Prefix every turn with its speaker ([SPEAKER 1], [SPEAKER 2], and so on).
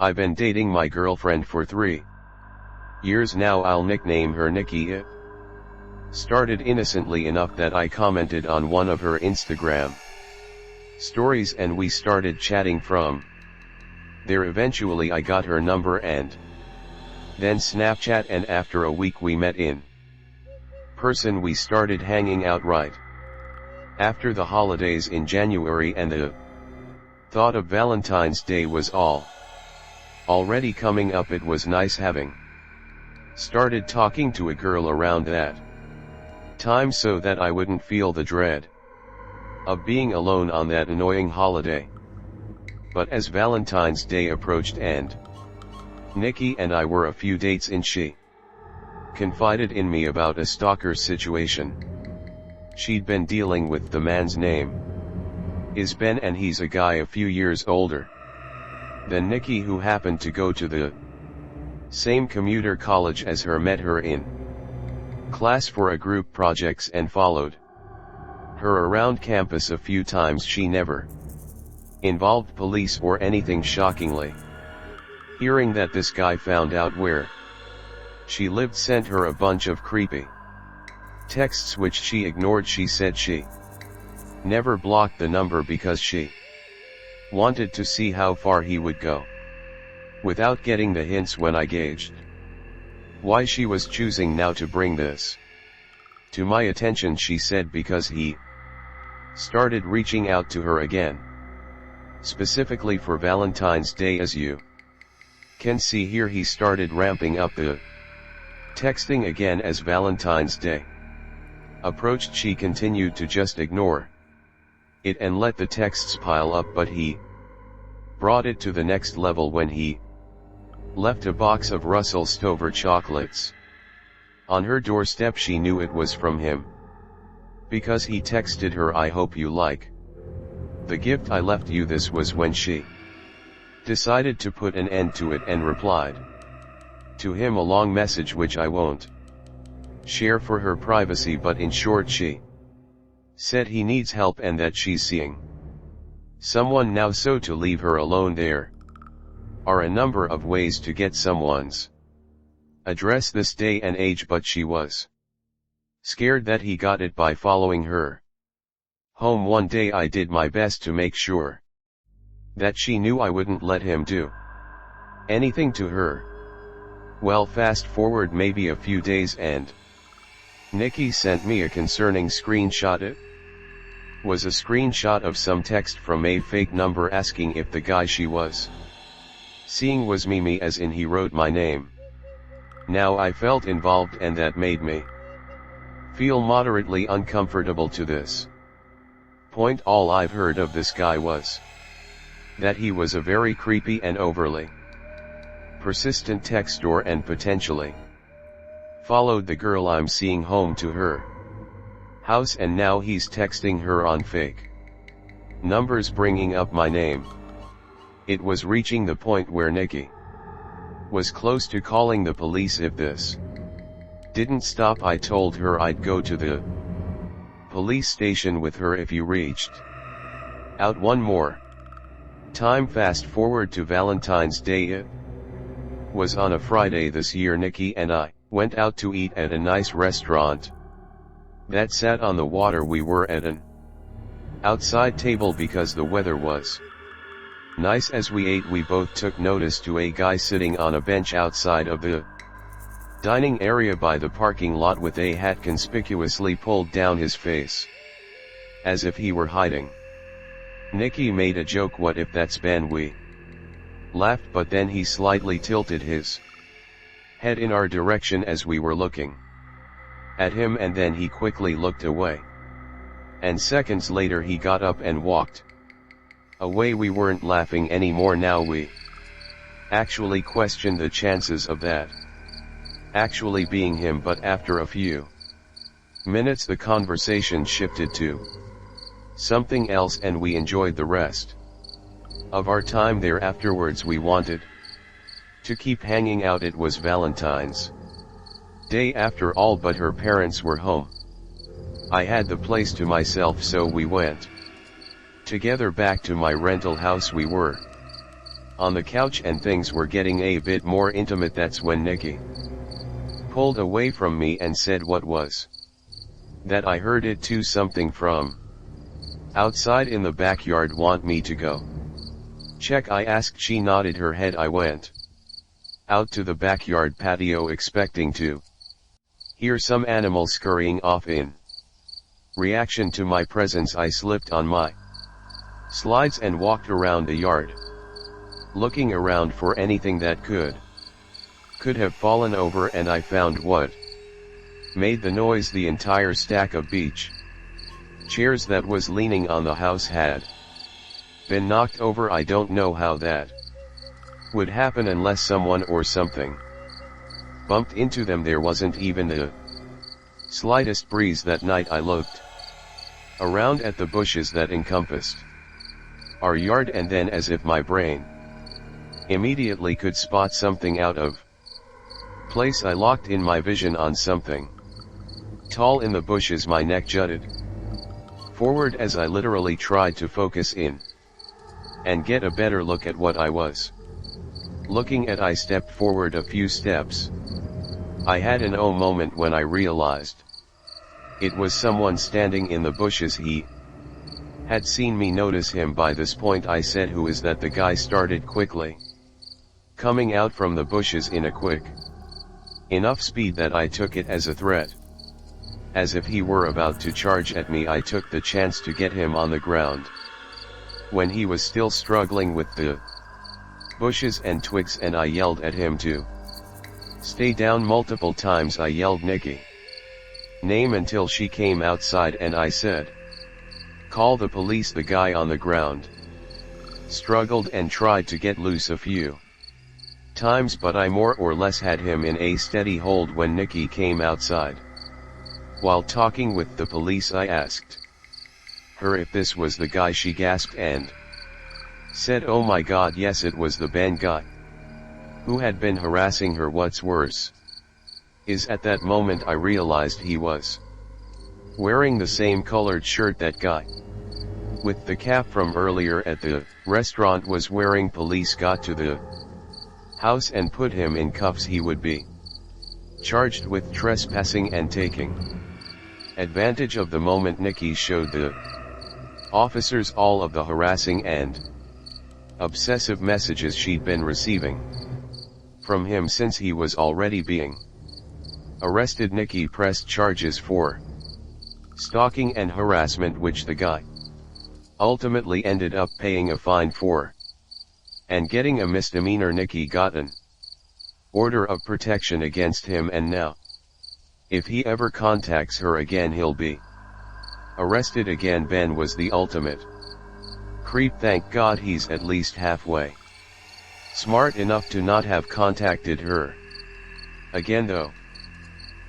[SPEAKER 1] I've been dating my girlfriend for 3 years now. I'll nickname her Nikki. It started innocently enough that I commented on one of her Instagram stories and we started chatting from there. Eventually I got her number and then Snapchat, and after a week we met in person. We started hanging out right after the holidays in January, and the thought of Valentine's Day was already coming up. It was nice having started talking to a girl around that time so that I wouldn't feel the dread of being alone on that annoying holiday. But as Valentine's Day approached and Nikki and I were a few dates in, she confided in me about a stalker situation she'd been dealing with. The man's name is Ben, and he's a guy a few years older than Nikki, who happened to go to the same commuter college as her, met her in class for a group projects and followed her around campus a few times. She never involved police or anything. Shockingly, hearing that this guy found out where she lived sent her a bunch of creepy texts which she ignored. She said she never blocked the number because she wanted to see how far he would go without getting the hints. When I gauged why she was choosing now to bring this to my attention, she said because he started reaching out to her again, specifically for Valentine's Day. As you can see here, he started ramping up the texting again as Valentine's Day approached. She continued to just ignore it and let the texts pile up, but he brought it to the next level when he left a box of Russell Stover chocolates on her doorstep. She knew it was from him because he texted her, "I hope you like the gift I left you." This was when she decided to put an end to it and replied to him a long message which I won't share for her privacy, but in short she said he needs help and that she's seeing someone now, so to leave her alone. There are a number of ways to get someone's address this day and age, but she was scared that he got it by following her home one day. I did my best to make sure that she knew I wouldn't let him do anything to her. Well, fast forward maybe a few days and Nikki sent me a concerning screenshot. It was a screenshot of some text from a fake number asking if the guy she was seeing was me, as in he wrote my name. Now I felt involved and that made me feel moderately uncomfortable. To this point, all I've heard of this guy was that he was a very creepy and overly persistent texter and potentially followed the girl I'm seeing home to her house, and now he's texting her on fake numbers bringing up my name. It was reaching the point where Nikki was close to calling the police if this didn't stop. I told her I'd go to the police station with her if you reached out one more time. Fast forward to Valentine's Day. It was on a Friday this year. Nikki and I went out to eat at a nice restaurant that sat on the water. We were at an outside table because the weather was nice. As we ate, we both took notice to a guy sitting on a bench outside of the dining area by the parking lot with a hat conspicuously pulled down his face, as if he were hiding. Nikki made a joke, "What if that's Ben?" We laughed, but then he slightly tilted his head in our direction as we were looking at him, and then he quickly looked away. And seconds later he got up and walked away. We weren't laughing anymore now. We actually questioned the chances of that actually being him, but after a few minutes the conversation shifted to something else and we enjoyed the rest of our time there. Afterwards we wanted to keep hanging out. It was Valentine's Day after all, but her parents were home. I had the place to myself, so we went together back to my rental house. We were on the couch and things were getting a bit more intimate. That's when Nikki pulled away from me and said what was that I heard it too, something from outside in the backyard, want me to go check, I asked. She nodded her head. I went out to the backyard patio expecting to hear some animal scurrying off. In reaction to my presence, I slipped on my slides and walked around the yard, looking around for anything that could have fallen over, and I found what made the noise. The entire stack of beach chairs that was leaning on the house had been knocked over. I don't know how that would happen unless someone or something bumped into them. There wasn't even the slightest breeze that night. I looked around at the bushes that encompassed our yard, and then, as if my brain immediately could spot something out of place, I locked in my vision on something tall in the bushes. My neck jutted forward as I literally tried to focus in and get a better look at what I was looking at. I stepped forward a few steps. I had an oh moment when I realized it was someone standing in the bushes. He had seen me notice him by this point. I said, "Who is that?" The guy started quickly coming out from the bushes in a quick enough speed that I took it as a threat. As if he were about to charge at me, I took the chance to get him on the ground. When he was still struggling with the bushes and twigs, and I yelled at him to stay down. Multiple times I yelled Nikki name until she came outside, and I said, "Call the police." The guy on the ground struggled and tried to get loose a few times, but I more or less had him in a steady hold. When Nikki came outside, while talking with the police, I asked her if this was the guy. She gasped and said, "Oh my God, yes, it was the band guy who had been harassing her. What's worse is at that moment I realized he was wearing the same colored shirt that guy with the cap from earlier at the restaurant was wearing." Police got to the house and put him in cuffs. He would be charged with trespassing and taking advantage of the moment. Nikki showed the officers all of the harassing and obsessive messages she'd been receiving from him since he was already being arrested. Nikki pressed charges for stalking and harassment, which the guy ultimately ended up paying a fine for and getting a misdemeanor. Nikki got an order of protection against him, and now if he ever contacts her again, he'll be arrested again. Ben was the ultimate creep. Thank God he's at least halfway smart enough to not have contacted her again though.